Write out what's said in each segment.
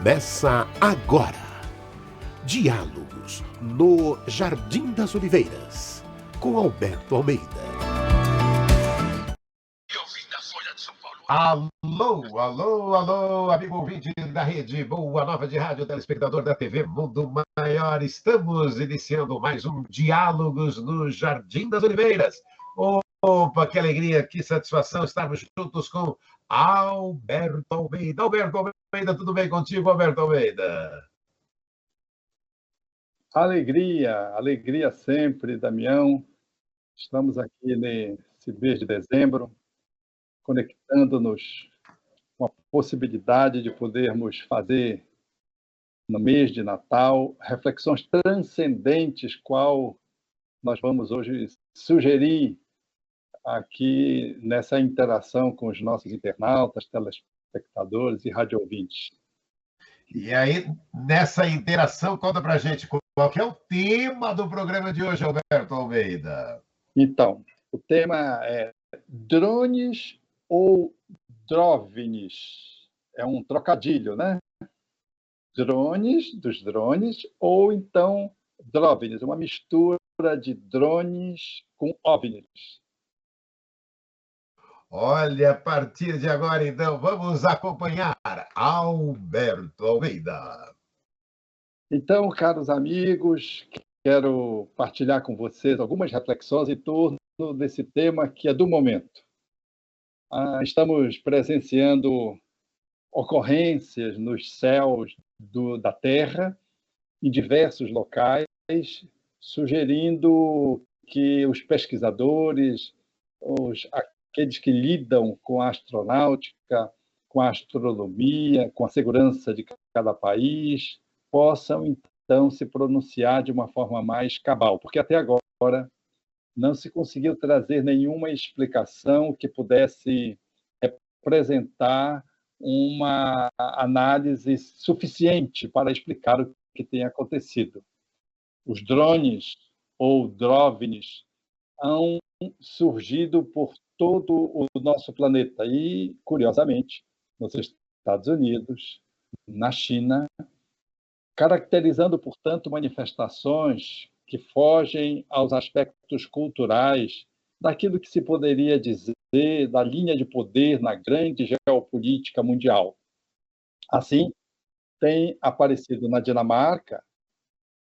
Começa agora. Diálogos no Jardim das Oliveiras, com Alberto Almeida. Alô, alô, alô, amigo ouvinte da rede Boa Nova de Rádio, telespectador da TV Mundo Maior. Estamos iniciando mais um Diálogos no Jardim das Oliveiras. Opa, que alegria, que satisfação estarmos juntos com Alberto Almeida. Alberto Almeida, tudo bem contigo, Alberto Almeida? Alegria, alegria sempre, Damião. Estamos aqui nesse mês de dezembro, conectando-nos com a possibilidade de podermos fazer, no mês de Natal, reflexões transcendentes, qual nós vamos hoje sugerir aqui nessa interação com os nossos internautas, telespectadores e radioouvintes. E aí, nessa interação, conta pra gente qual que é o tema do programa de hoje, Alberto Almeida. Então, o tema é drones ou drovnes. É um trocadilho, né? Drones, dos drones, ou então drovnes, uma mistura de drones com ovnis. Olha, a partir de agora, então, vamos acompanhar Alberto Almeida. Então, caros amigos, quero partilhar com vocês algumas reflexões em torno desse tema que é do momento. Estamos presenciando ocorrências nos céus da Terra, em diversos locais, sugerindo que os pesquisadores, aqueles que lidam com a astronáutica, com a astronomia, com a segurança de cada país, possam, então, se pronunciar de uma forma mais cabal, porque até agora não se conseguiu trazer nenhuma explicação que pudesse representar uma análise suficiente para explicar o que tem acontecido. Os drones ou drovnes han surgido por todo o nosso planeta e, curiosamente, nos Estados Unidos, na China, caracterizando, portanto, manifestações que fogem aos aspectos culturais daquilo que se poderia dizer da linha de poder na grande geopolítica mundial. Assim, tem aparecido na Dinamarca,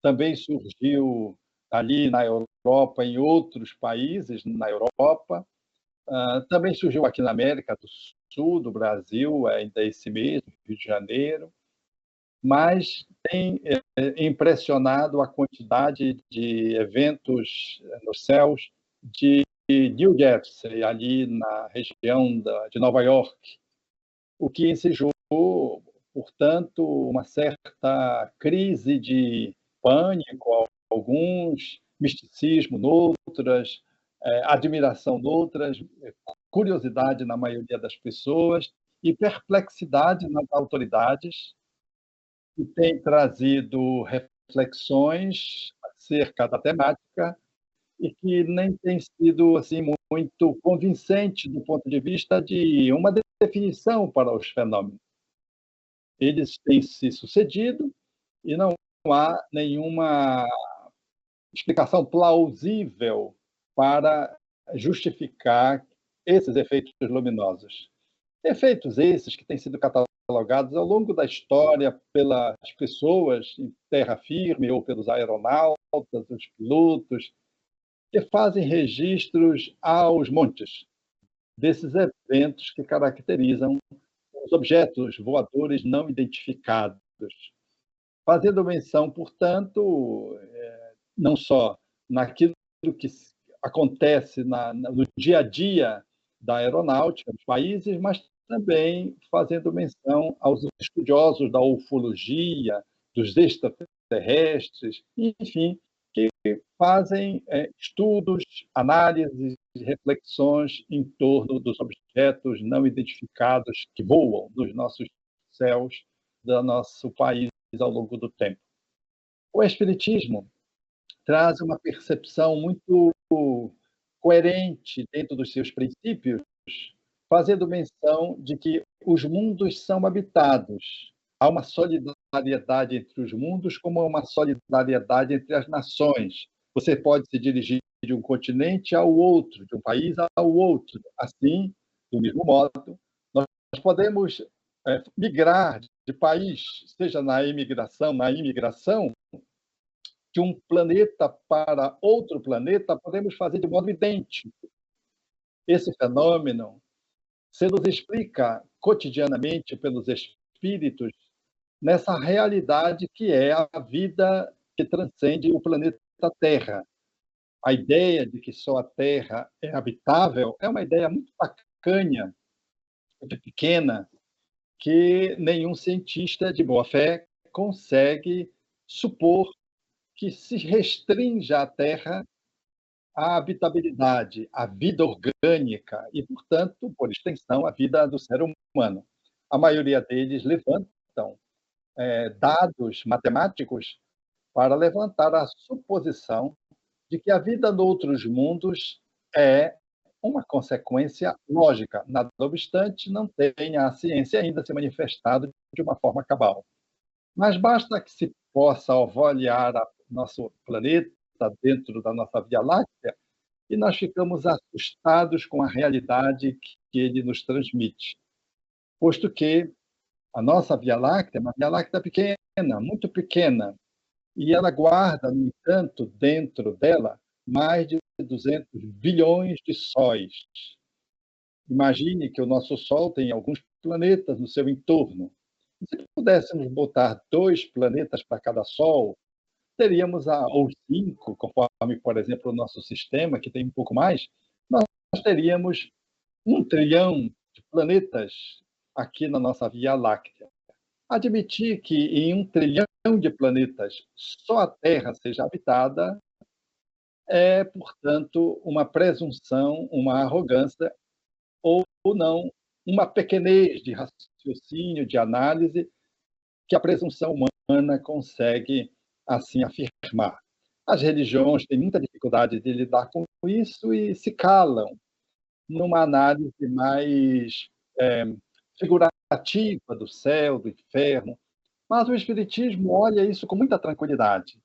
também surgiu ali na Europa, em outros países na Europa, também surgiu aqui na América do Sul, do Brasil, ainda esse mês, Rio de Janeiro, mas tem impressionado a quantidade de eventos nos céus de New Jersey, ali na região de Nova York, o que ensejou, portanto, uma certa crise de pânico, alguns, misticismo noutras, admiração noutras, curiosidade na maioria das pessoas e perplexidade nas autoridades, que tem trazido reflexões acerca da temática e que nem tem sido assim muito convincente do ponto de vista de uma definição para os fenômenos. Eles têm se sucedido e não há nenhuma explicação plausível para justificar esses efeitos luminosos. Efeitos esses que têm sido catalogados ao longo da história pelas pessoas em terra firme ou pelos aeronautas, os pilotos, que fazem registros aos montes desses eventos que caracterizam os objetos voadores não identificados, fazendo menção, portanto, não só naquilo que acontece no dia a dia da aeronáutica dos países, mas também fazendo menção aos estudiosos da ufologia, dos extraterrestres, enfim, que fazem estudos, análises e reflexões em torno dos objetos não identificados que voam nos nossos céus do nosso país ao longo do tempo. O Espiritismo traz uma percepção muito coerente dentro dos seus princípios, fazendo menção de que os mundos são habitados, há uma solidariedade entre os mundos, como há uma solidariedade entre as nações. Você pode se dirigir de um continente ao outro, de um país ao outro. Assim, do mesmo modo, nós podemos migrar de país, seja na imigração, de um planeta para outro planeta, podemos fazer de modo idêntico. Esse fenômeno se nos explica cotidianamente pelos espíritos nessa realidade que é a vida que transcende o planeta Terra. A ideia de que só a Terra é habitável é uma ideia muito tacanha, muito pequena, que nenhum cientista de boa fé consegue supor que se restrinja a Terra à habitabilidade, à vida orgânica e, portanto, por extensão, à vida do ser humano. A maioria deles levantam dados matemáticos para levantar a suposição de que a vida noutros mundos é uma consequência lógica. Nada obstante, não tem a ciência ainda se manifestado de uma forma cabal. Mas basta que se possa avaliar nosso planeta dentro da nossa Via Láctea e nós ficamos assustados com a realidade que ele nos transmite. Posto que a nossa Via Láctea é uma Via Láctea pequena, muito pequena, e ela guarda, no entanto, dentro dela, mais de 200 bilhões de sóis. Imagine que o nosso Sol tem alguns planetas no seu entorno. Se pudéssemos botar 2 planetas para cada Sol, teríamos, ou 5, conforme, por exemplo, o nosso sistema, que tem um pouco mais, nós teríamos 1 trilhão de planetas aqui na nossa Via Láctea. Admitir que em 1 trilhão de planetas só a Terra seja habitada é, portanto, uma presunção, uma arrogância, ou não, uma pequenez de raciocínio, de análise, que a presunção humana consegue assim afirmar. As religiões têm muita dificuldade de lidar com isso e se calam numa análise mais figurativa do céu, do inferno, mas o Espiritismo olha isso com muita tranquilidade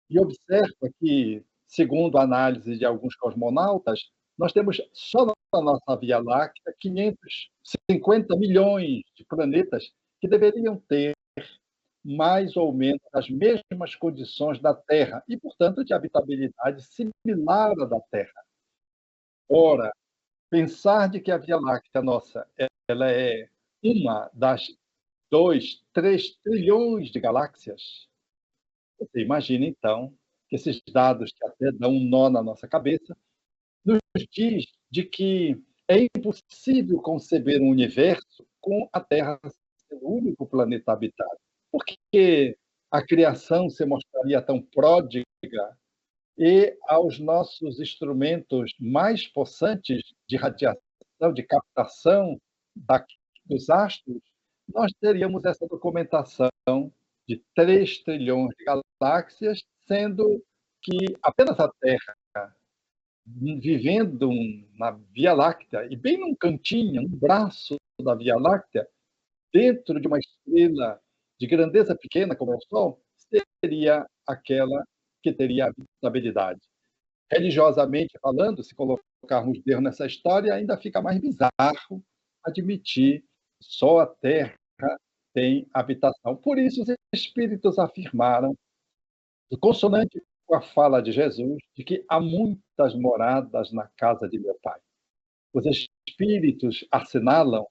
e observa que, segundo a análise de alguns cosmonautas, nós temos só na nossa Via Láctea 550 milhões de planetas que deveriam ter mais ou menos as mesmas condições da Terra e, portanto, de habitabilidade similar à da Terra. Ora, pensar de que a Via Láctea nossa ela é uma das 2, 3 trilhões de galáxias, você imagina, então, que esses dados que até dão um nó na nossa cabeça, nos diz de que é impossível conceber um universo com a Terra sendo o único planeta habitado. Por que a criação se mostraria tão pródiga e aos nossos instrumentos mais possantes de radiação, de captação dos astros, nós teríamos essa documentação de 3 trilhões de galáxias, sendo que apenas a Terra, vivendo na Via Láctea, e bem num cantinho, num braço da Via Láctea, dentro de uma estrela de grandeza pequena como é o Sol, seria aquela que teria habitabilidade. Religiosamente falando, se colocarmos Deus nessa história, ainda fica mais bizarro admitir que só a Terra tem habitação. Por isso, os espíritos afirmaram, consonante com a fala de Jesus, de que há muitas moradas na casa de meu Pai. Os espíritos assinalam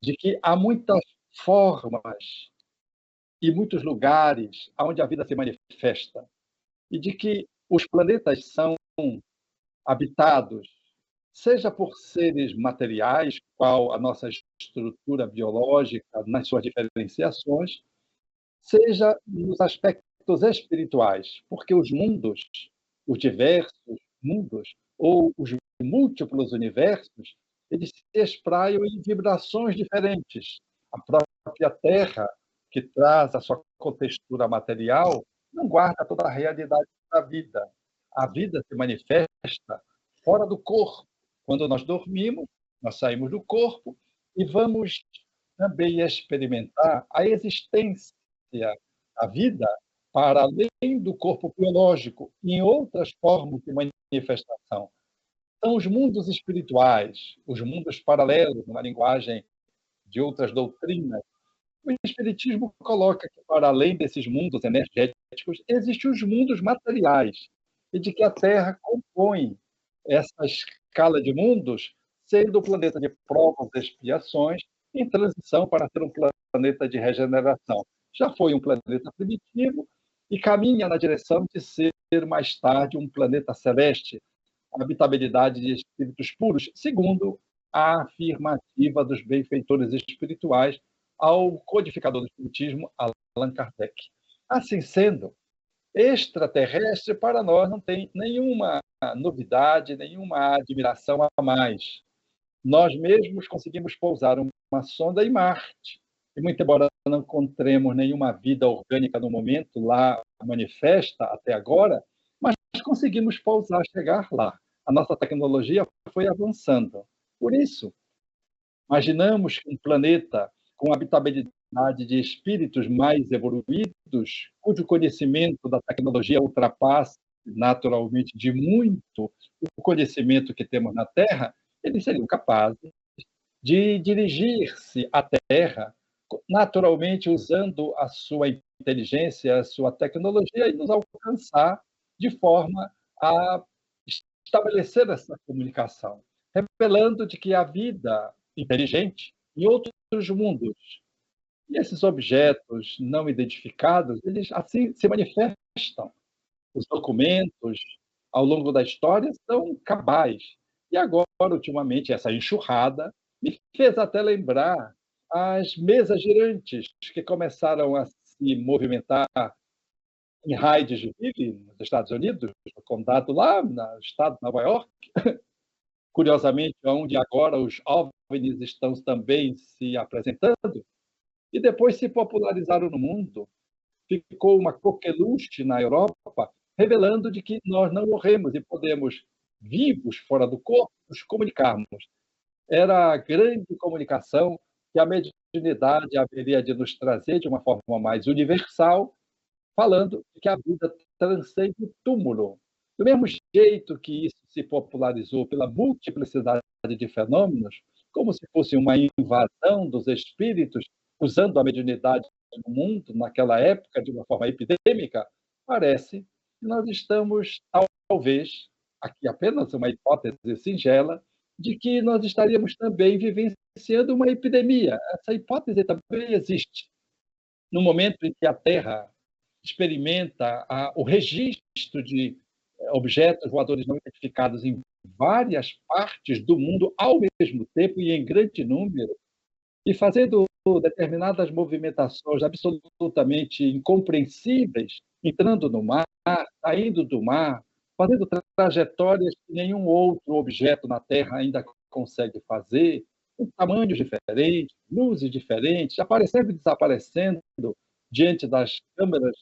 de que há muitas formas e muitos lugares onde a vida se manifesta, e de que os planetas são habitados, seja por seres materiais, qual a nossa estrutura biológica nas suas diferenciações, seja nos aspectos espirituais, porque os mundos, os diversos mundos, ou os múltiplos universos, eles se espraiam em vibrações diferentes. A própria Terra, que traz a sua contextura material, não guarda toda a realidade da vida. A vida se manifesta fora do corpo. Quando nós dormimos, nós saímos do corpo e vamos também experimentar a existência da vida para além do corpo biológico, em outras formas de manifestação. São os mundos espirituais, os mundos paralelos, numa linguagem de outras doutrinas. O Espiritismo coloca que, para além desses mundos energéticos, existem os mundos materiais, e de que a Terra compõe essa escala de mundos, sendo o planeta de provas e expiações, em transição para ser um planeta de regeneração. Já foi um planeta primitivo e caminha na direção de ser, mais tarde, um planeta celeste, habitabilidade de espíritos puros, segundo a afirmativa dos benfeitores espirituais ao codificador do espiritismo, Allan Kardec. Assim sendo, extraterrestre para nós não tem nenhuma novidade, nenhuma admiração a mais. Nós mesmos conseguimos pousar uma sonda em Marte, e muito embora não encontremos nenhuma vida orgânica no momento lá manifesta até agora, mas conseguimos pousar, chegar lá. A nossa tecnologia foi avançando. Por isso, imaginamos um planeta com habitabilidade de espíritos mais evoluídos, cujo conhecimento da tecnologia ultrapasse naturalmente de muito o conhecimento que temos na Terra, eles seriam capazes de dirigir-se à Terra, naturalmente usando a sua inteligência, a sua tecnologia, e nos alcançar de forma a estabelecer essa comunicação, revelando de que a vida inteligente em outros mundos. E esses objetos não identificados, eles assim se manifestam. Os documentos, ao longo da história, são cabais. E agora, ultimamente, essa enxurrada me fez até lembrar as mesas girantes que começaram a se movimentar em Hydesville, nos Estados Unidos, no condado lá, no estado de Nova York, curiosamente, onde agora os OVNIs estão também se apresentando, e depois se popularizaram no mundo. Ficou uma coqueluche na Europa, revelando de que nós não morremos e podemos, vivos fora do corpo, nos comunicarmos. Era a grande comunicação que a mediunidade haveria de nos trazer de uma forma mais universal, falando que a vida transcende o túmulo. Do mesmo jeito que isso se popularizou pela multiplicidade de fenômenos, como se fosse uma invasão dos espíritos, usando a mediunidade no mundo, naquela época, de uma forma epidêmica, parece que nós estamos, talvez, aqui apenas uma hipótese singela, de que nós estaríamos também vivenciando uma epidemia. Essa hipótese também existe. No momento em que a Terra experimenta o registro de objetos voadores não identificados em várias partes do mundo ao mesmo tempo e em grande número, e fazendo determinadas movimentações absolutamente incompreensíveis, entrando no mar, saindo do mar, fazendo trajetórias que nenhum outro objeto na Terra ainda consegue fazer, com tamanhos diferentes, luzes diferentes, aparecendo e desaparecendo diante das câmeras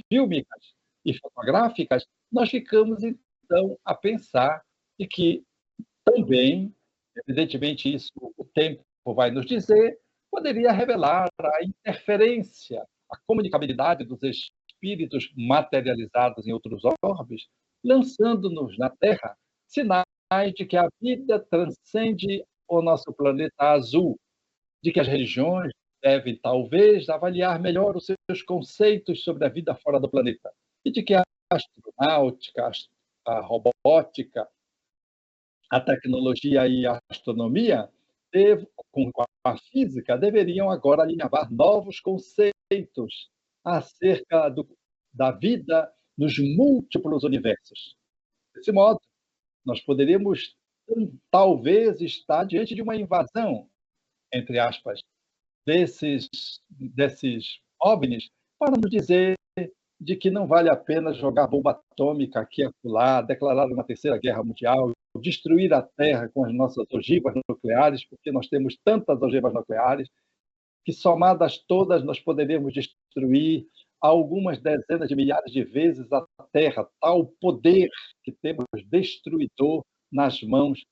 fílmicas e fotográficas, nós ficamos, então, a pensar de que também, evidentemente, isso o tempo vai nos dizer, poderia revelar a interferência, a comunicabilidade dos espíritos materializados em outros orbes, lançando-nos na Terra sinais de que a vida transcende o nosso planeta azul, de que as religiões devem, talvez, avaliar melhor os seus conceitos sobre a vida fora do planeta, e de que a astronáutica, a robótica, a tecnologia e a astronomia, com a física, deveriam agora alinhavar novos conceitos acerca da vida nos múltiplos universos. Desse modo, nós poderíamos, talvez, estar diante de uma invasão, entre aspas, desses OVNIs, para nos dizer de que não vale a pena jogar bomba atômica aqui e acolá, declarar uma terceira guerra mundial, destruir a Terra com as nossas ogivas nucleares, porque nós temos tantas ogivas nucleares, que somadas todas nós poderíamos destruir algumas dezenas de milhares de vezes a Terra, tal poder que temos destruidor nas mãos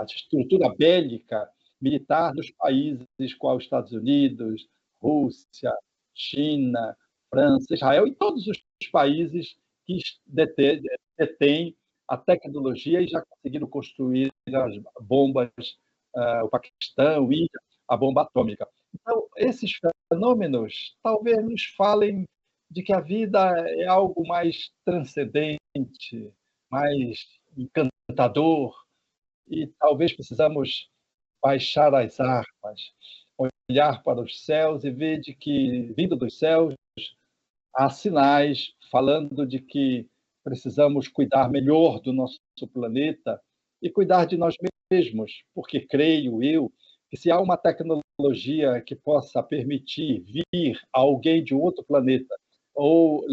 a estrutura bélica militar dos países como os Estados Unidos, Rússia, China, França, Israel e todos os países que detêm a tecnologia e já conseguiram construir as bombas, o Paquistão, Índia, a bomba atômica. Então, esses fenômenos talvez nos falem de que a vida é algo mais transcendente, mais encantador, e talvez precisamos baixar as armas, olhar para os céus e ver de que, vindo dos céus, há sinais falando de que precisamos cuidar melhor do nosso planeta e cuidar de nós mesmos, porque creio eu que se há uma tecnologia que possa permitir vir alguém de outro planeta ou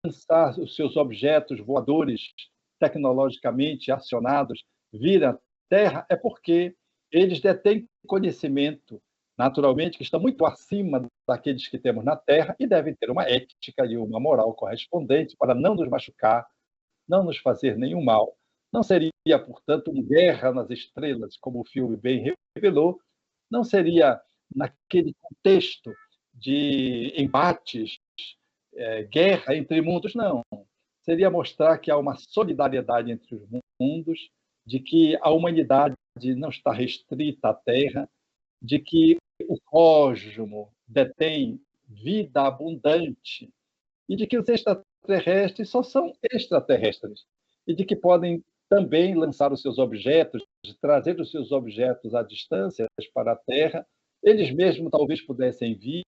lançar os seus objetos voadores tecnologicamente acionados vir à Terra, é porque eles detêm conhecimento, naturalmente, que está muito acima daqueles que temos na Terra e devem ter uma ética e uma moral correspondente para não nos machucar, não nos fazer nenhum mal. Não seria, portanto, uma guerra nas estrelas, como o filme bem revelou, não seria naquele contexto de embates, guerra entre mundos, não. Seria mostrar que há uma solidariedade entre os mundos, de que a humanidade não está restrita à Terra, de que o cosmo detém vida abundante e de que os extraterrestres só são extraterrestres e de que podem também lançar os seus objetos, trazer os seus objetos à distância para a Terra. Eles mesmos talvez pudessem vir,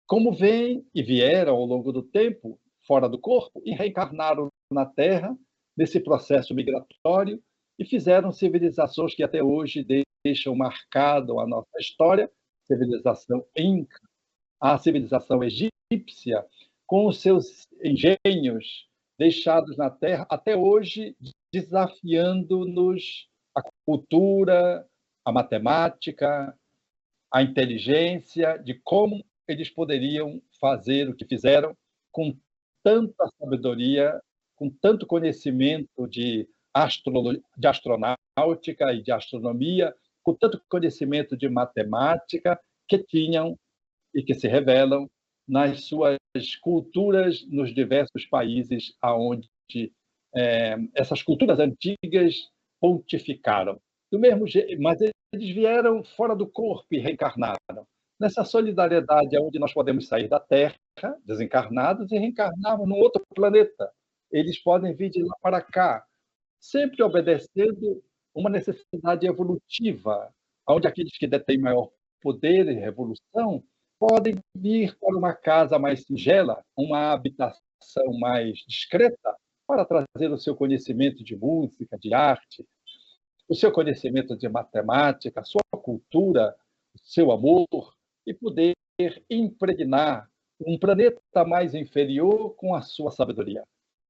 como vêm e vieram ao longo do tempo, fora do corpo, e reencarnaram na Terra, nesse processo migratório, e fizeram civilizações que até hoje deixam marcado a nossa história, civilização inca, a civilização egípcia, com os seus engenhos deixados na Terra, até hoje desafiando-nos a cultura, a matemática, a inteligência, de como eles poderiam fazer o que fizeram com tanta sabedoria, com tanto conhecimento de astronáutica e de astronomia, com tanto conhecimento de matemática que tinham e que se revelam nas suas culturas nos diversos países aonde essas culturas antigas pontificaram. Do mesmo jeito, mas eles vieram fora do corpo e reencarnaram. Nessa solidariedade onde nós podemos sair da Terra, desencarnados, e reencarnarmos num outro planeta. Eles podem vir de lá para cá, sempre obedecendo uma necessidade evolutiva, onde aqueles que detêm maior poder e revolução podem vir para uma casa mais singela, uma habitação mais discreta, para trazer o seu conhecimento de música, de arte, o seu conhecimento de matemática, a sua cultura, o seu amor, e poder impregnar um planeta mais inferior com a sua sabedoria.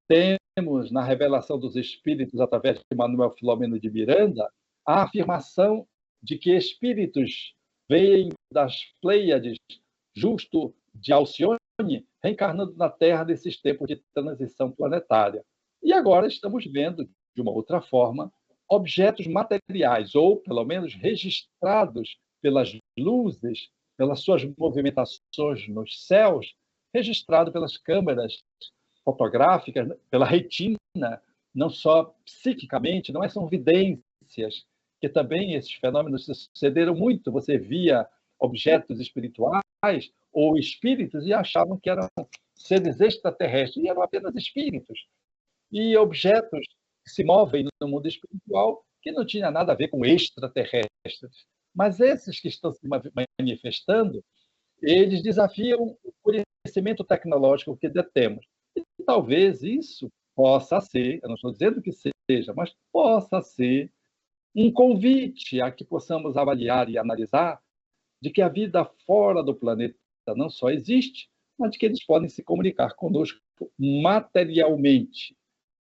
Temos, na revelação dos Espíritos, através de Manuel Filomeno de Miranda, a afirmação de que espíritos vêm das Pleiades, justo de Alcione, reencarnando na Terra nesses tempos de transição planetária. E agora estamos vendo, de uma outra forma, objetos materiais, ou pelo menos registrados pelas luzes, pelas suas movimentações nos céus, registrado pelas câmeras fotográficas, pela retina, não só psiquicamente, não são vidências, que também esses fenômenos sucederam muito. Você via objetos espirituais ou espíritos e achavam que eram seres extraterrestres, e eram apenas espíritos. E objetos que se movem no mundo espiritual que não tinha nada a ver com extraterrestres. Mas esses que estão se manifestando, eles desafiam o conhecimento tecnológico que detemos. E talvez isso possa ser, eu não estou dizendo que seja, mas possa ser um convite a que possamos avaliar e analisar de que a vida fora do planeta não só existe, mas de que eles podem se comunicar conosco materialmente,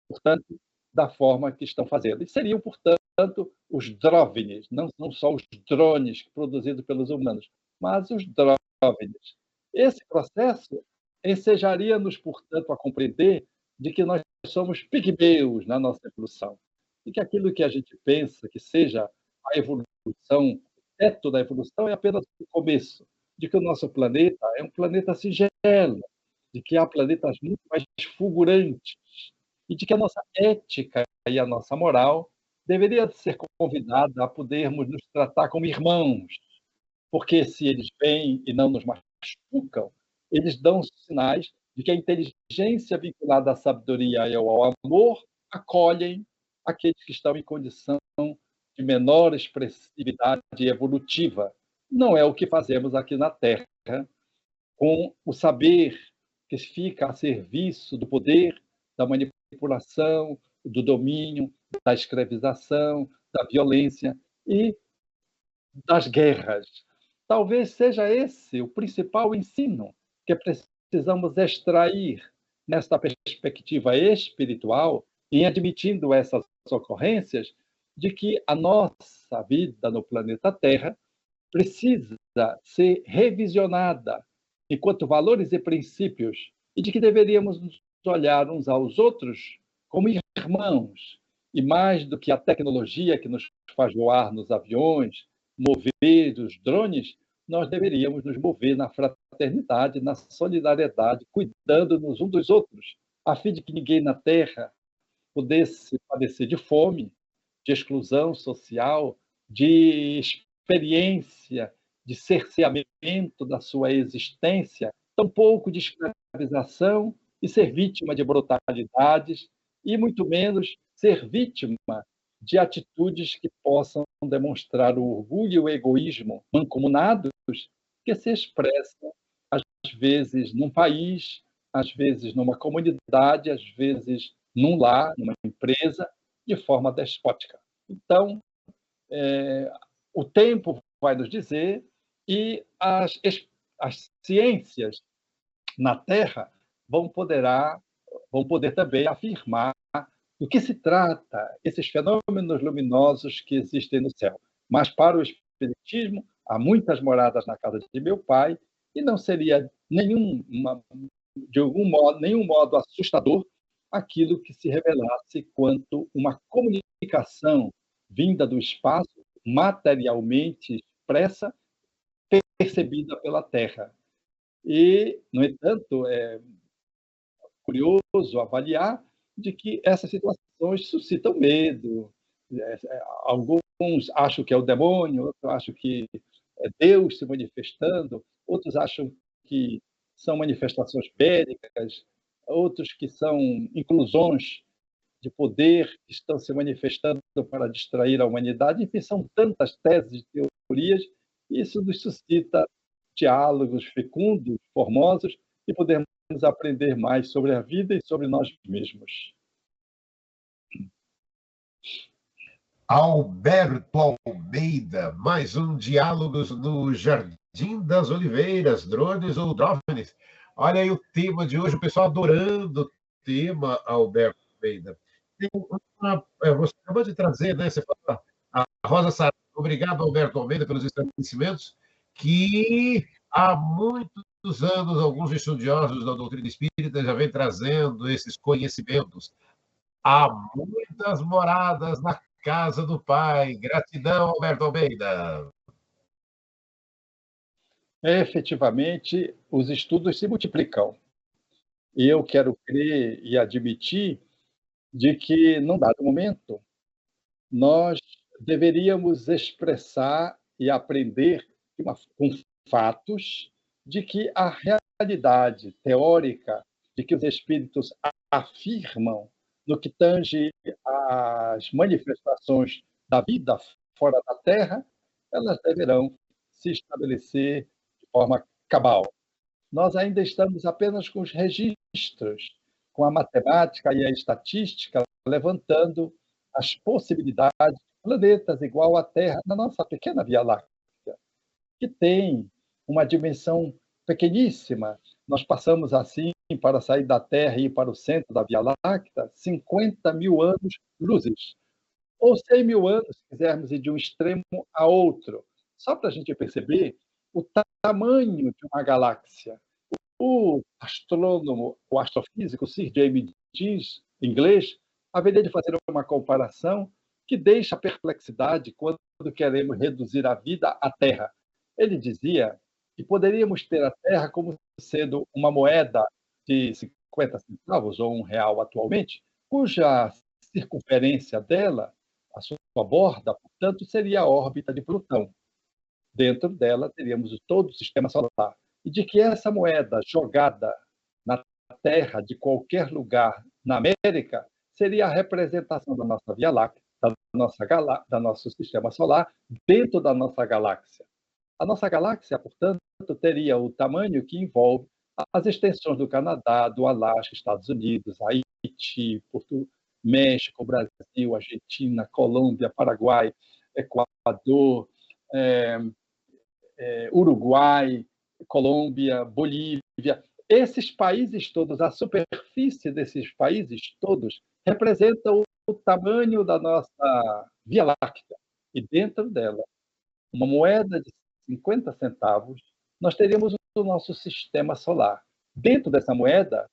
portanto, da forma que estão fazendo. E seriam, portanto, os DROVNIs, não só os drones produzidos pelos humanos, mas os DROVNIs. Esse processo ensejaria-nos, portanto, a compreender de que nós somos pigmeus na nossa evolução. e que aquilo que a gente pensa que seja a evolução, o teto da evolução, é apenas o começo, de que o nosso planeta é um planeta singelo, de que há planetas muito mais fulgurantes, e de que a nossa ética e a nossa moral deveria ser convidada a podermos nos tratar como irmãos, porque se eles vêm e não nos machucam, eles dão sinais de que a inteligência vinculada à sabedoria e ao amor acolhem aqueles que estão em condição de menor expressividade evolutiva. Não é o que fazemos aqui na Terra, com o saber que fica a serviço do poder, da manipulação, do domínio, da escravização, da violência e das guerras. Talvez seja esse o principal ensino que precisamos extrair nesta perspectiva espiritual, em admitindo essas ocorrências, de que a nossa vida no planeta Terra precisa ser revisionada enquanto valores e princípios, e de que deveríamos nos olhar uns aos outros como irmãos, e mais do que a tecnologia que nos faz voar nos aviões, mover os drones, nós deveríamos nos mover na fraternidade, na solidariedade, cuidando-nos uns dos outros, a fim de que ninguém na Terra pudesse padecer de fome, de exclusão social, de experiência, de cerceamento da sua existência, tampouco de escravização e ser vítima de brutalidades, e muito menos ser vítima de atitudes que possam demonstrar o orgulho e o egoísmo mancomunados que se expressam, às vezes, num país, às vezes, numa comunidade, às vezes, num lar, numa empresa, de forma despótica. Então, o tempo vai nos dizer, e as ciências na Terra vão poder também afirmar do que se trata esses fenômenos luminosos que existem no céu. Mas para o Espiritismo, há muitas moradas na casa de meu pai, e não seria de nenhum modo assustador aquilo que se revelasse quanto uma comunicação vinda do espaço, materialmente expressa, percebida pela Terra. E, no entanto, é curioso avaliar de que essas situações suscitam medo. Alguns acham que é o demônio, outros acham que é Deus se manifestando, outros acham que são manifestações bélicas, outros que são inclusões de poder que estão se manifestando para distrair a humanidade. Enfim, são tantas teses e teorias, e isso nos suscita diálogos fecundos, formosos, e podemos aprender mais sobre a vida e sobre nós mesmos. Alberto Almeida, mais um Diálogos no Jardim das Oliveiras, drones ou OVNIs. Olha aí o tema de hoje, o pessoal adorando o tema, Alberto Almeida. Você acabou de trazer, né? Você falou, a Rosa Saraiva. Obrigado, Alberto Almeida, pelos esclarecimentos, que há muitos anos, alguns estudiosos da doutrina espírita já vêm trazendo esses conhecimentos. Há muitas moradas na casa do Pai. Gratidão, Alberto Almeida. Efetivamente, os estudos se multiplicam. E eu quero crer e admitir de que, num dado momento, nós deveríamos expressar e aprender com fatos de que a realidade teórica de que os espíritos afirmam no que tange às manifestações da vida fora da Terra, elas deverão se estabelecer de forma cabal. Nós ainda estamos apenas com os registros, com a matemática e a estatística, levantando as possibilidades de planetas igual à Terra na nossa pequena Via Láctea, que tem uma dimensão pequeníssima. Nós passamos assim, para sair da Terra e ir para o centro da Via Láctea, 50 mil anos-luzes, ou 100 mil anos, se quisermos ir de um extremo a outro. Só para a gente perceber o tamanho de uma galáxia. O astrônomo, o astrofísico Sir James diz, em inglês, haveria de fazer uma comparação que deixa perplexidade quando queremos reduzir a vida à Terra. Ele dizia que poderíamos ter a Terra como sendo uma moeda de 50 centavos ou R$ 1 atualmente, cuja circunferência dela, a sua borda, portanto, seria a órbita de Plutão. Dentro dela teríamos todo o sistema solar. E de que essa moeda jogada na Terra, de qualquer lugar na América, seria a representação da nossa Via Láctea, da nosso sistema solar, dentro da nossa galáxia. A nossa galáxia, portanto, teria o tamanho que envolve as extensões do Canadá, do Alasca, Estados Unidos, Haiti, México, Brasil, Argentina, Colômbia, Paraguai, Equador, Uruguai, Colômbia, Bolívia. Esses países todos, a superfície desses países todos, representam o tamanho da nossa Via Láctea. E dentro dela, uma moeda de 50 centavos, nós teríamos o nosso sistema solar. Dentro dessa moeda,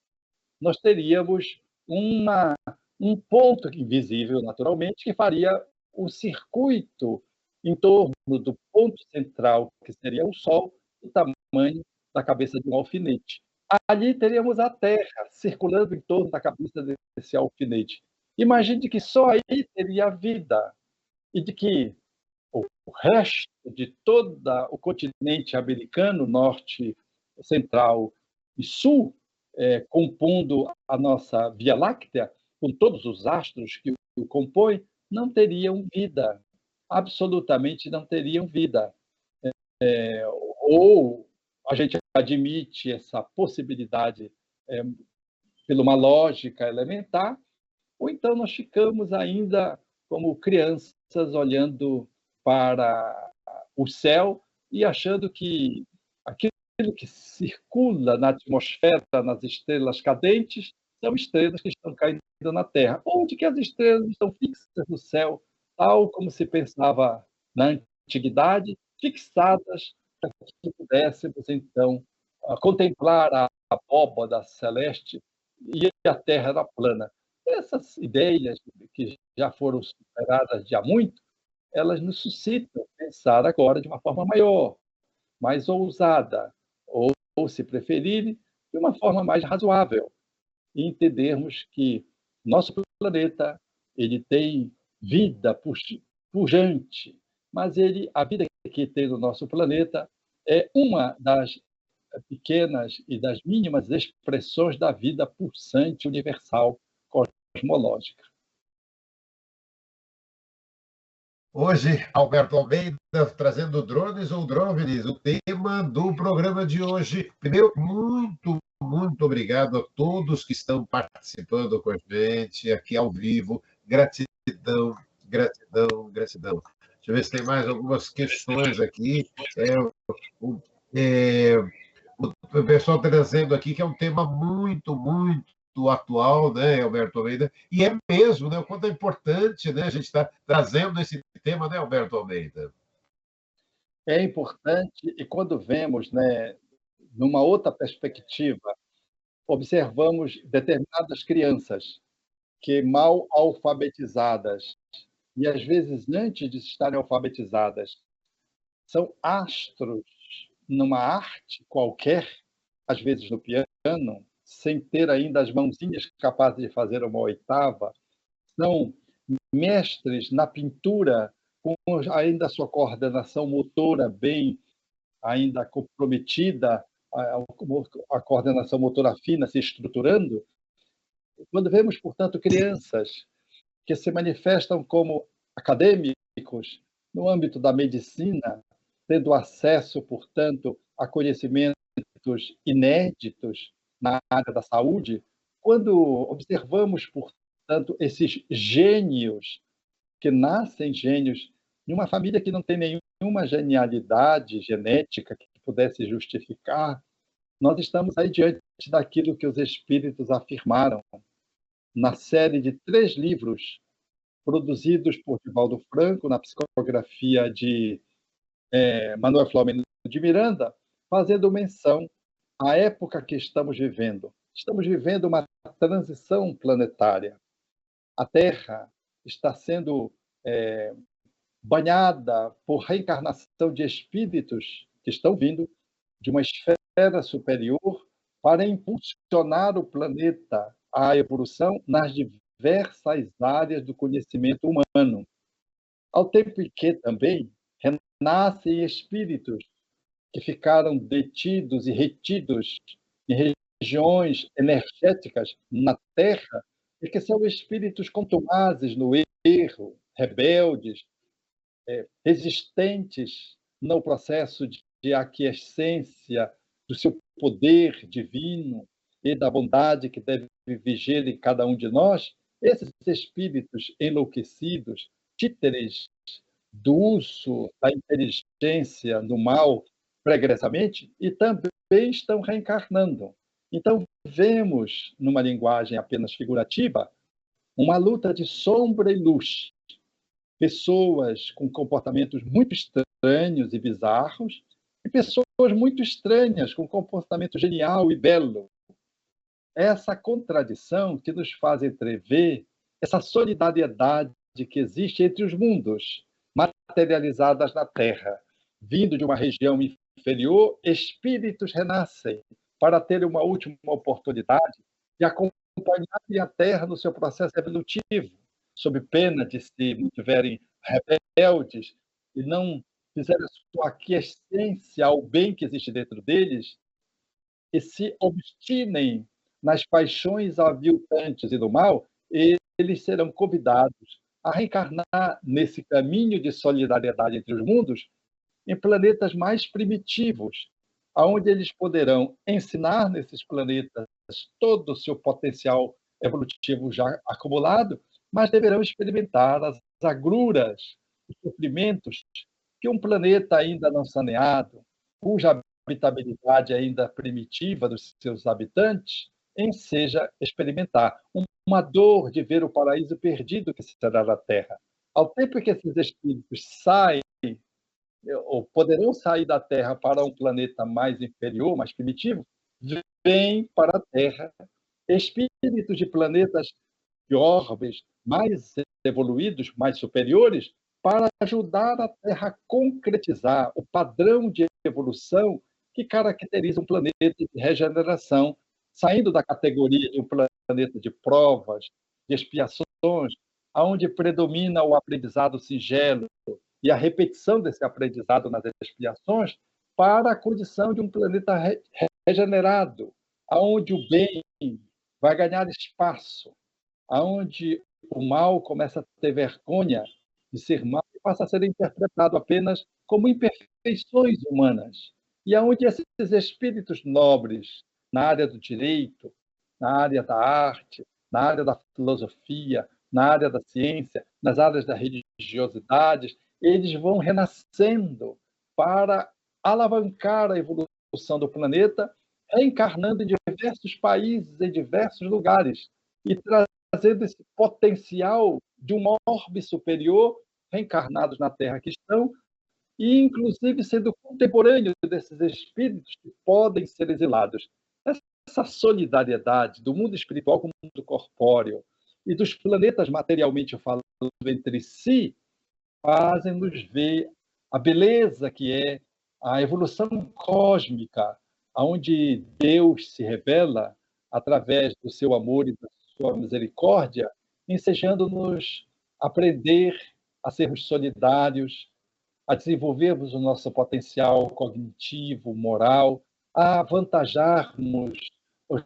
nós teríamos um ponto invisível, naturalmente, que faria um circuito em torno do ponto central, que seria o Sol, do tamanho da cabeça de um alfinete. Ali teríamos a Terra circulando em torno da cabeça desse alfinete. Imagine que só aí teria vida e de que o resto de todo o continente americano, norte, central e sul, compondo a nossa Via Láctea, com todos os astros que o compõem, não teriam vida. Absolutamente não teriam vida. Ou a gente admite essa possibilidade por uma lógica elementar, ou então nós ficamos ainda como crianças olhando para o céu e achando que aquilo que circula na atmosfera, nas estrelas cadentes, são estrelas que estão caindo na Terra, ou de que as estrelas estão fixas no céu, tal como se pensava na antiguidade, fixadas para que pudéssemos, então, contemplar a abóbada celeste e a Terra era plana. Essas ideias que já foram superadas já muito, elas nos suscitam pensar agora de uma forma maior, mais ousada, ou se preferirem, de uma forma mais razoável, e entendermos que nosso planeta ele tem vida pujante, mas a vida que tem no nosso planeta é uma das pequenas e das mínimas expressões da vida pulsante universal cosmológica. Hoje, Alberto Almeida trazendo drones ou drones, o tema do programa de hoje. Primeiro, muito obrigado a todos que estão participando com a gente aqui ao vivo. Gratidão, gratidão, gratidão. Deixa eu ver se tem mais algumas questões aqui. O pessoal está dizendo aqui que é um tema muito atual, né, Alberto Almeida? E é mesmo, né? O quanto é importante, né, a gente estar trazendo esse tema, né, Alberto Almeida? É importante, e quando vemos, né, numa outra perspectiva, observamos determinadas crianças que mal alfabetizadas, e às vezes antes de estarem alfabetizadas, são astros numa arte qualquer, às vezes no piano, sem ter ainda as mãozinhas capazes de fazer uma oitava, são mestres na pintura, com ainda a sua coordenação motora bem ainda comprometida, a coordenação motora fina se estruturando. Quando vemos, portanto, crianças que se manifestam como acadêmicos no âmbito da medicina, tendo acesso, portanto, a conhecimentos inéditos na área da saúde, quando observamos, portanto, esses gênios que nascem gênios em uma família que não tem nenhuma genialidade genética que pudesse justificar, nós estamos aí diante daquilo que os espíritos afirmaram na série de 3 livros produzidos por Divaldo Franco, na psicografia de Manuel Filomeno de Miranda, fazendo menção à época que estamos vivendo. Estamos vivendo uma transição planetária. a Terra está sendo banhada por reencarnação de espíritos que estão vindo de uma esfera superior para impulsionar o planeta à evolução nas diversas áreas do conhecimento humano. Ao tempo que também renascem espíritos que ficaram detidos e retidos em regiões energéticas na Terra e que são espíritos contumazes no erro, rebeldes, resistentes no processo de aquiescência do seu poder divino e da bondade que deve viger em cada um de nós, esses espíritos enlouquecidos, títeres do uso da inteligência no mal pregressamente, e também estão reencarnando. Então, vemos, numa linguagem apenas figurativa, uma luta de sombra e luz. Pessoas com comportamentos muito estranhos e bizarros, e pessoas muito estranhas com comportamento genial e belo. Essa contradição que nos faz entrever essa solidariedade que existe entre os mundos, materializadas na Terra. Vindo de uma região inferior, espíritos renascem para ter uma última oportunidade de acompanharem a Terra no seu processo evolutivo, sob pena de se mantiverem rebeldes e não fizerem a sua aquiescência ao bem que existe dentro deles e se obstinem nas paixões aviltantes e do mal, eles serão convidados a reencarnar nesse caminho de solidariedade entre os mundos em planetas mais primitivos, onde eles poderão ensinar nesses planetas todo o seu potencial evolutivo já acumulado, mas deverão experimentar as agruras, os sofrimentos que um planeta ainda não saneado, cuja habitabilidade ainda primitiva dos seus habitantes, enseja experimentar uma dor de ver o paraíso perdido que será na Terra. Ao tempo que esses espíritos saem, ou poderão sair da Terra para um planeta mais inferior, mais primitivo, vêm para a Terra espíritos de planetas de orbes mais evoluídos, mais superiores, para ajudar a Terra a concretizar o padrão de evolução que caracteriza um planeta de regeneração, saindo da categoria de um planeta de provas, de expiações, onde predomina o aprendizado singelo e a repetição desse aprendizado nas expiações, para a condição de um planeta regenerado, onde o bem vai ganhar espaço, onde o mal começa a ter vergonha de ser mal e passa a ser interpretado apenas como imperfeições humanas. E onde esses espíritos nobres, na área do direito, na área da arte, na área da filosofia, na área da ciência, nas áreas da religiosidade, eles vão renascendo para alavancar a evolução do planeta, reencarnando em diversos países, em diversos lugares, e trazendo esse potencial de um orbe superior, reencarnados na Terra que estão, e inclusive sendo contemporâneos desses espíritos que podem ser exilados. Essa solidariedade do mundo espiritual com o mundo corpóreo e dos planetas materialmente falando entre si, fazem-nos ver a beleza que é a evolução cósmica, onde Deus se revela através do seu amor e da sua misericórdia, ensejando-nos aprender a sermos solidários, a desenvolvermos o nosso potencial cognitivo, moral, a avantajarmos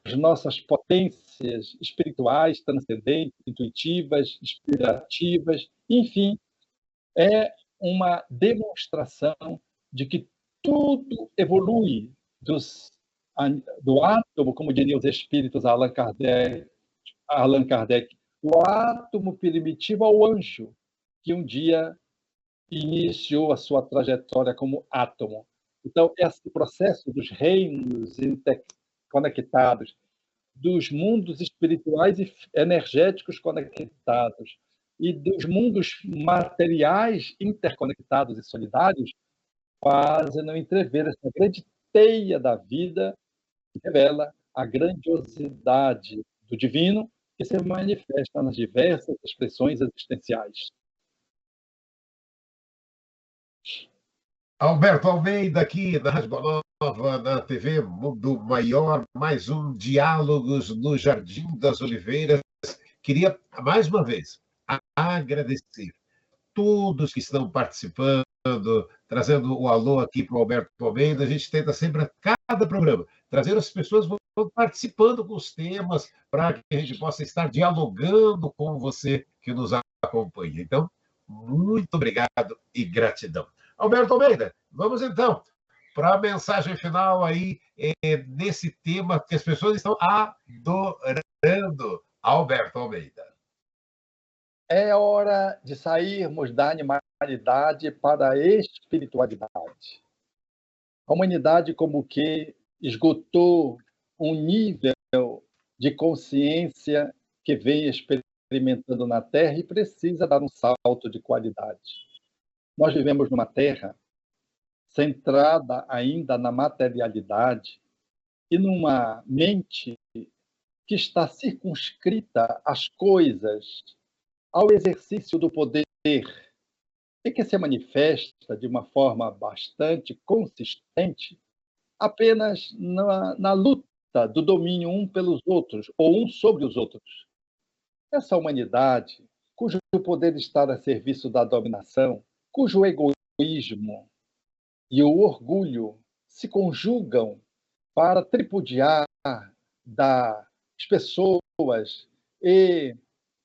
as nossas potências espirituais, transcendentes, intuitivas, inspirativas, enfim, é uma demonstração de que tudo evolui do átomo, como diriam os espíritos Allan Kardec, do átomo primitivo ao anjo, que um dia iniciou a sua trajetória como átomo. Então, esse processo dos reinos interconectados, dos mundos espirituais e energéticos conectados, e dos mundos materiais interconectados e solidários, fazem entrever essa grande teia da vida que revela a grandiosidade do divino que se manifesta nas diversas expressões existenciais. Alberto Almeida, aqui na Rádio Boa Nova, na TV Mundo Maior, mais um Diálogos no Jardim das Oliveiras. Queria, mais uma vez, agradecer todos que estão participando, trazendo o alô aqui para o Alberto Almeida. A gente tenta sempre, a cada programa, trazer as pessoas que vão participando com os temas para que a gente possa estar dialogando com você que nos acompanha. Então, muito obrigado e gratidão. Alberto Almeida, vamos então para a mensagem final aí, nesse tema que as pessoas estão adorando. Alberto Almeida. É hora de sairmos da animalidade para a espiritualidade. A humanidade como que esgotou um nível de consciência que vem experimentando na Terra e precisa dar um salto de qualidade. Nós vivemos numa Terra centrada ainda na materialidade e numa mente que está circunscrita às coisas, ao exercício do poder, e que se manifesta de uma forma bastante consistente apenas na luta do domínio um pelos outros, ou um sobre os outros. Essa humanidade, cujo poder está a serviço da dominação, cujo egoísmo e o orgulho se conjugam para tripudiar das pessoas e,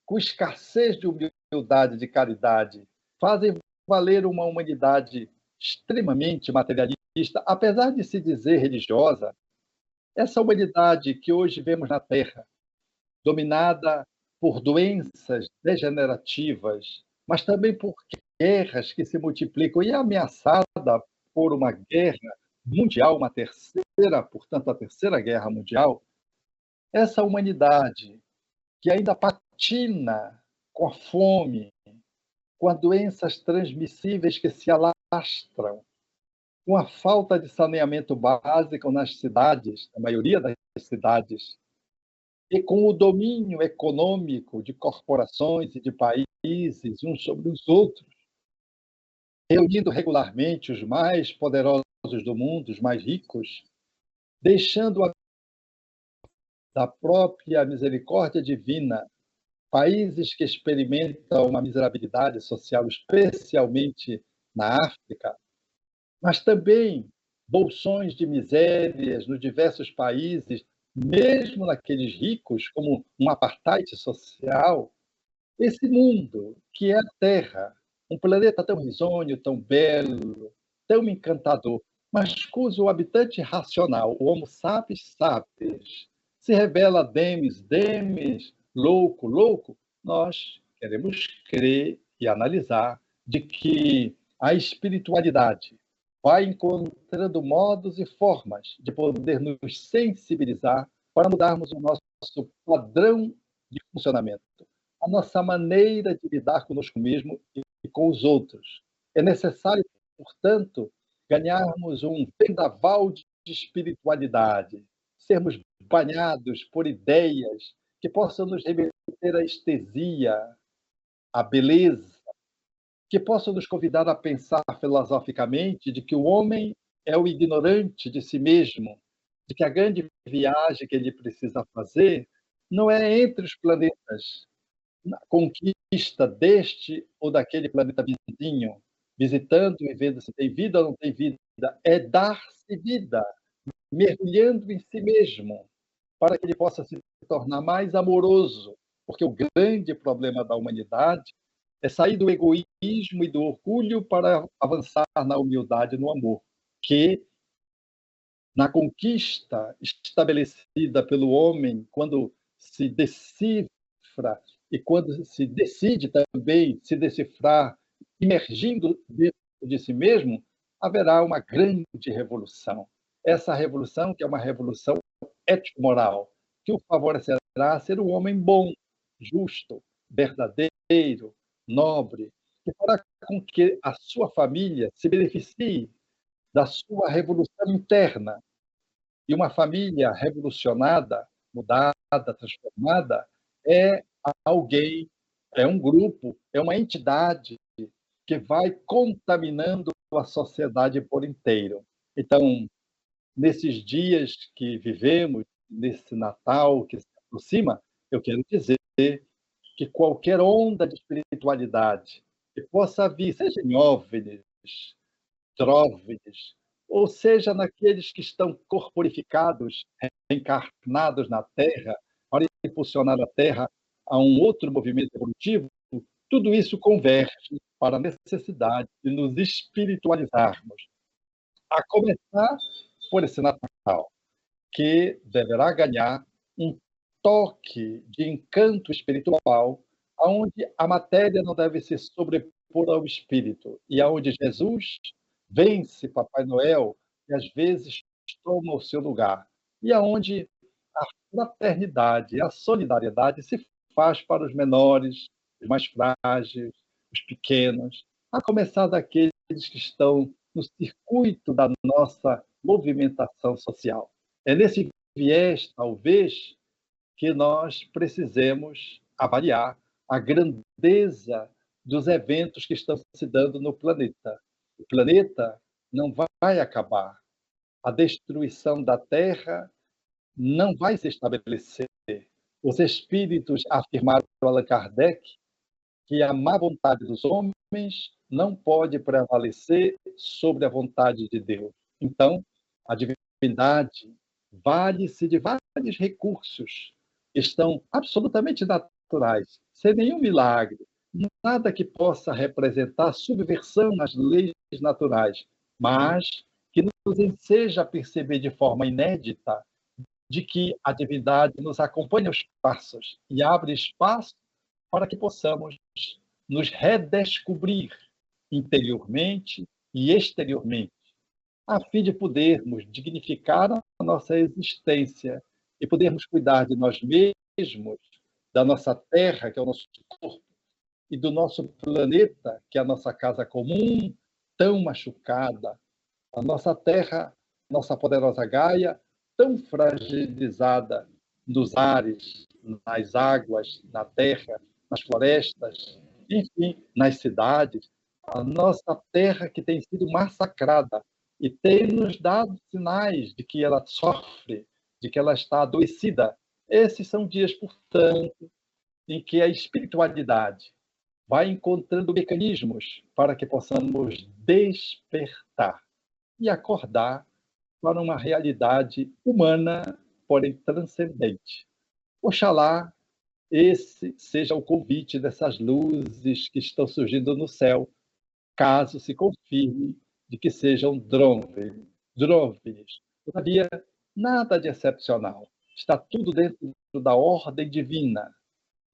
com escassez de humildade e de caridade, fazem valer uma humanidade extremamente materialista, apesar de se dizer religiosa. Essa humanidade que hoje vemos na Terra, dominada por doenças degenerativas, mas também por guerras que se multiplicam e ameaçada por uma guerra mundial, uma terceira, portanto, a Terceira Guerra Mundial, essa humanidade que ainda patina com a fome, com as doenças transmissíveis que se alastram, com a falta de saneamento básico nas cidades, na maioria das cidades, e com o domínio econômico de corporações e de países uns sobre os outros, reunindo regularmente os mais poderosos do mundo, os mais ricos, deixando da própria misericórdia divina países que experimentam uma miserabilidade social, especialmente na África, mas também bolsões de misérias nos diversos países, mesmo naqueles ricos, como um apartheid social. Esse mundo, que é a Terra, um planeta tão risonho, tão belo, tão encantador, mas cujo habitante racional, o Homo sapiens sapiens, se revela demis, louco, louco, nós queremos crer e analisar de que a espiritualidade vai encontrando modos e formas de poder nos sensibilizar para mudarmos o nosso padrão de funcionamento, a nossa maneira de lidar conosco mesmo e com os outros. É necessário, portanto, ganharmos um vendaval de espiritualidade, sermos banhados por ideias que possam nos remeter à estesia, à beleza, que possam nos convidar a pensar filosoficamente de que o homem é o ignorante de si mesmo, de que a grande viagem que ele precisa fazer não é entre os planetas, na conquista deste ou daquele planeta vizinho, visitando e vendo se tem vida ou não tem vida, é dar-se vida, mergulhando em si mesmo, para que ele possa se tornar mais amoroso, porque o grande problema da humanidade é sair do egoísmo e do orgulho para avançar na humildade e no amor, que na conquista estabelecida pelo homem, quando se decifra e quando se decide também se decifrar, emergindo dentro de si mesmo, haverá uma grande revolução. Essa revolução, que é uma revolução ético-moral, que o favorecerá a ser um homem bom, justo, verdadeiro, nobre, que fará com que a sua família se beneficie da sua revolução interna. E uma família revolucionada, mudada, transformada, é alguém, é um grupo, é uma entidade que vai contaminando a sociedade por inteiro. Então, nesses dias que vivemos, nesse Natal que se aproxima, eu quero dizer que qualquer onda de espiritualidade que possa vir, seja em OVNIs, DROVNIs, ou seja naqueles que estão corporificados, reencarnados na Terra, para impulsionar a Terra a um outro movimento evolutivo, tudo isso converge para a necessidade de nos espiritualizarmos, a começar por esse Natal, que deverá ganhar um toque de encanto espiritual, aonde a matéria não deve se sobrepor ao espírito, e aonde Jesus vence Papai Noel e às vezes toma o seu lugar, e aonde a fraternidade e a solidariedade se faz para os menores, os mais frágeis, os pequenos, a começar daqueles que estão no circuito da nossa movimentação social. É nesse viés, talvez, que nós precisemos avaliar a grandeza dos eventos que estão se dando no planeta. O planeta não vai acabar. A destruição da Terra não vai se estabelecer. Os espíritos afirmaram Allan Kardec que a má vontade dos homens não pode prevalecer sobre a vontade de Deus. Então, a divindade vale-se de vários recursos que estão absolutamente naturais, sem nenhum milagre, nada que possa representar subversão nas leis naturais, mas que nos enseja a perceber de forma inédita de que a divindade nos acompanha aos passos e abre espaço para que possamos nos redescobrir interiormente e exteriormente, a fim de podermos dignificar a nossa existência e podermos cuidar de nós mesmos, da nossa terra, que é o nosso corpo, e do nosso planeta, que é a nossa casa comum, tão machucada, a nossa terra, nossa poderosa Gaia, tão fragilizada nos ares, nas águas, na terra, nas florestas, enfim, nas cidades, a nossa terra que tem sido massacrada e tem nos dado sinais de que ela sofre, de que ela está adoecida. Esses são dias, portanto, em que a espiritualidade vai encontrando mecanismos para que possamos despertar e acordar para uma realidade humana, porém transcendente. Oxalá esse seja o convite dessas luzes que estão surgindo no céu, caso se confirme de que sejam drôvenes. Todavia, nada de excepcional. Está tudo dentro da ordem divina.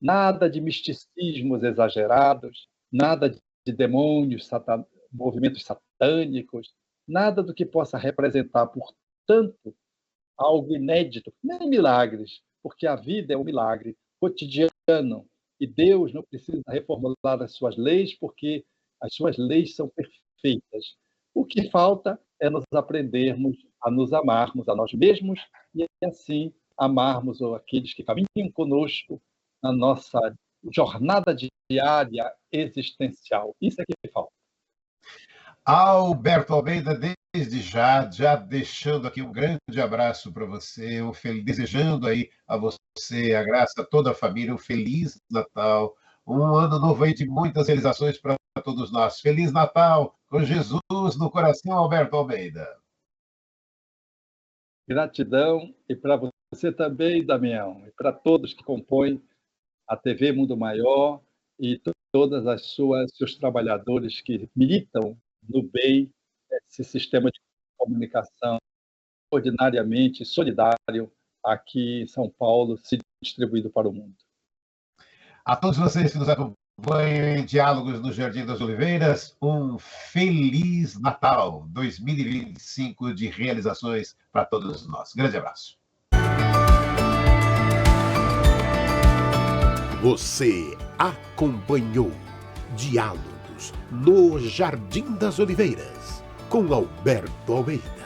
Nada de misticismos exagerados, nada de demônios, movimentos satânicos, nada do que possa representar, portanto, algo inédito, nem milagres, porque a vida é um milagre cotidiano e Deus não precisa reformular as suas leis, porque as suas leis são perfeitas. O que falta é nos aprendermos a nos amarmos a nós mesmos e assim amarmos aqueles que caminham conosco na nossa jornada diária existencial. Isso é que falta. Alberto Almeida, desde já deixando aqui um grande abraço para você, desejando aí a você, a Graça, a toda a família, um Feliz Natal, um ano novo aí de muitas realizações para todos nós. Feliz Natal, com Jesus no coração, Alberto Almeida. Gratidão, e para você também, Damião, e para todos que compõem a TV Mundo Maior e todas as seus trabalhadores que militam no bem, esse sistema de comunicação ordinariamente solidário aqui em São Paulo, se distribuído para o mundo. A todos vocês que nos acompanham em Diálogos no Jardim das Oliveiras, um Feliz Natal 2025 de realizações para todos nós. Grande abraço. Você acompanhou Diálogos no Jardim das Oliveiras, com Alberto Almeida.